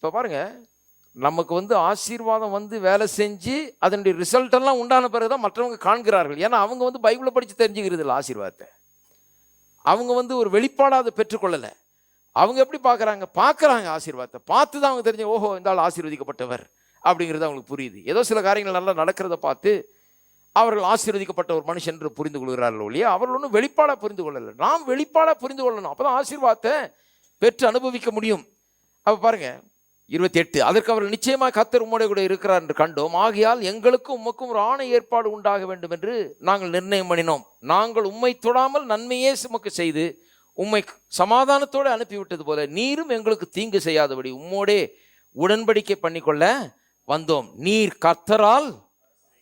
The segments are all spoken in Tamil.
இப்போ பாருங்க, நமக்கு வந்து ஆசீர்வாதம் வந்து வேலை செஞ்சு அதனுடைய ரிசல்ட் எல்லாம் உண்டான பிறகுதான் மற்றவங்க காண்கிறார்கள். ஏன்னா அவங்க வந்து பைபிளை படித்து தெரிஞ்சுக்கிறது இல்லை ஆசீர்வாதத்தை. அவங்க வந்து ஒரு வெளிப்பாடாக அதை பெற்றுக்கொள்ளலை. அவங்க எப்படி பார்க்குறாங்க ஆசீர்வாதத்தை பார்த்து தான் அவங்க தெரிஞ்சு, ஓஹோ இந்த ஆள் ஆசீர்வதிக்கப்பட்டவர் அப்படிங்கிறது அவங்களுக்கு புரியுது. ஏதோ சில காரியங்கள் நல்லா நடக்கிறத பார்த்து அவர்கள் ஆசீர்வதிக்கப்பட்ட ஒரு மனுஷன் என்று புரிந்து கொள்கிறார்கள் ஒழிய அவர்கள் ஒன்றும் வெளிப்பாடாக புரிந்து கொள்ளலை. நாம் வெளிப்பாடாக புரிந்து கொள்ளணும், அப்போ தான் ஆசீர்வாதத்தை பெற்று அனுபவிக்க முடியும். அப்போ பாருங்க 28, அதற்கு அவர்கள் நிச்சயமாக கர்த்தர் உம்மோடு கூட இருக்கிறார் என்று கண்டோம். ஆகையால் எங்களுக்கும் உமக்கும் ஒரு ஆணை ஏற்பாடு உண்டாக வேண்டும் என்று நாங்கள் நிர்ணயம் பண்ணினோம். நாங்கள் உம்மை தொடாமல் நன்மையே சுமக்கு செய்து உம்மை சமாதானத்தோடு அனுப்பிவிட்டது போல நீரும் எங்களுக்கு தீங்கு செய்யாதபடி உம்மோடே உடன்படிக்கை பண்ணிக்கொள்ள வந்தோம். நீர் கர்த்தரால்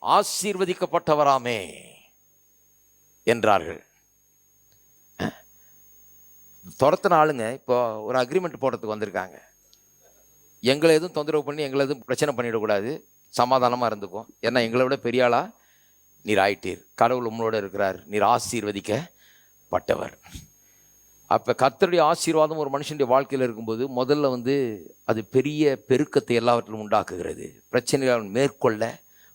ஆசீர்வதிக்கப்பட்டவராமே என்றார்கள். துரத்தின ஆளுங்க இப்போ ஒரு அக்ரிமெண்ட் போடுறதுக்கு வந்திருக்காங்க. எங்களை எதுவும் தொந்தரவு பண்ணி எங்களை எதுவும் பிரச்சனை பண்ணிடக்கூடாது, சமாதானமாக இருந்துக்கும். ஏன்னா எங்களை விட பெரிய ஆளா நீர் ஆயிட்டீர், கடவுள் உங்களோட இருக்கிறார், நீர் ஆசீர்வதிக்கப்பட்டவர். அப்போ கர்த்தருடைய ஆசீர்வாதம் ஒரு மனுஷனுடைய வாழ்க்கையில் இருக்கும்போது முதல்ல வந்து அது பெரிய பெருக்கத்தை எல்லாவற்றிலும் உண்டாக்குகிறது. பிரச்சனைகளை அவன் மேற்கொள்ள,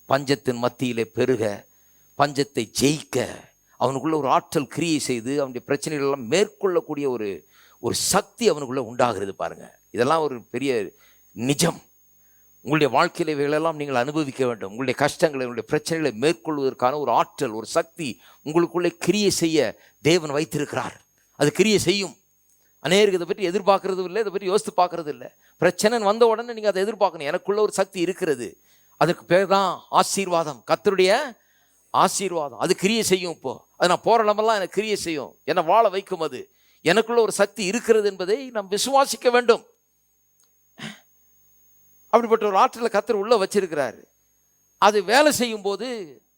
பஞ்சத்தின் மத்தியிலே பெருக, பஞ்சத்தை ஜெயிக்க அவனுக்குள்ள ஒரு ஆற்றல் கிரியை செய்து அவனுடைய பிரச்சனைகள் எல்லாம் மேற்கொள்ளக்கூடிய ஒரு சக்தி அவனுக்குள்ள உண்டாகிறது. பாருங்க, இதெல்லாம் ஒரு பெரிய நிஜம். உங்களுடைய வாழ்க்கையில் இவைகளெல்லாம் நீங்கள் அனுபவிக்க வேண்டும். உங்களுடைய கஷ்டங்களை, உங்களுடைய பிரச்சனைகளை மேற்கொள்வதற்கான ஒரு ஆற்றல், ஒரு சக்தி உங்களுக்குள்ளே கிரியை செய்ய தேவன் வைத்திருக்கிறார். அது கிரியை செய்யும். அநேருக்கு இதை பற்றி எதிர்பார்க்கறதும் இல்லை, இதை பற்றி யோசித்து பார்க்கறது இல்லை. பிரச்சனை வந்த உடனே நீங்கள் அதை எதிர்பார்க்கணும். எனக்குள்ள ஒரு சக்தி இருக்கிறது, அதுக்கு பேர் தான் ஆசீர்வாதம், கர்த்தருடைய ஆசீர்வாதம். அது கிரியை செய்யும். இப்போ அது நான் போகிற இடமெல்லாம் எனக்கு கிரியை செய்யும், என்னை வாழ வைக்கும். அது எனக்குள்ள ஒரு சக்தி இருக்கிறது என்பதை நாம் விசுவாசிக்க வேண்டும். அப்படிப்பட்ட ஒரு ஆற்றலை கர்த்தர் உள்ள வச்சிருக்கிறாரு. அது வேலை செய்யும் போது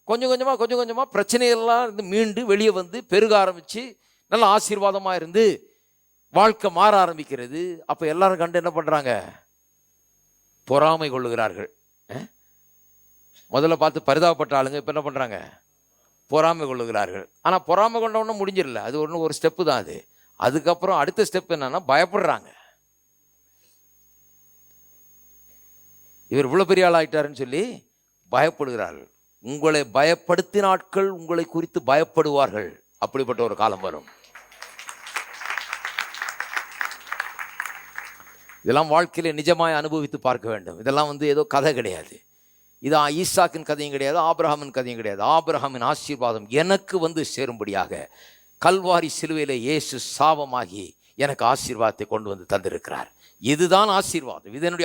கொஞ்சம் கொஞ்சமாக பிரச்சனையெல்லாம் இருந்து மீண்டு வெளியே வந்து பெருக ஆரம்பித்து நல்ல ஆசீர்வாதமாக இருந்து வாழ்க்கை மாற ஆரம்பிக்கிறது. அப்போ எல்லாரும் கண்டு என்ன பண்ணுறாங்க? பொறாமை கொள்ளுகிறார்கள். முதல்ல பார்த்து பரிதாபப்பட்ட ஆளுங்க இப்போ என்ன பண்ணுறாங்க? பொறாமை கொள்ளுகிறார்கள். ஆனால் பொறாமை கொண்டவொன்னும் முடிஞ்சிடல, அது ஒரு ஸ்டெப்பு தான் அது. அதுக்கப்புறம் அடுத்த ஸ்டெப் என்னன்னா பயப்படுறாங்க. இவர் இவ்வளோ பெரிய ஆள் ஆகிட்டாருன்னு சொல்லி பயப்படுகிறார்கள். உங்களை பயப்படுத்தின ஆட்கள் உங்களை குறித்து பயப்படுவார்கள். அப்படிப்பட்ட ஒரு காலம் வரும். இதெல்லாம் வாழ்க்கையில நிஜமாய் அனுபவித்து பார்க்க வேண்டும். இதெல்லாம் வந்து ஏதோ கதை கிடையாது. இது ஈசாக்கின் கதையும் கிடையாது, ஆபிரகாமின் கதையும் கிடையாது. ஆபிரகாமின் ஆசீர்வாதம் எனக்கு வந்து சேரும்படியாக கல்வாரி சிலுவையிலே இயேசு சாபமாகி எனக்கு ஆசீர்வாதத்தை கொண்டு வந்து தந்திருக்கிறார். இதுதான் ஆசீர்வாதம். இது என்னுடைய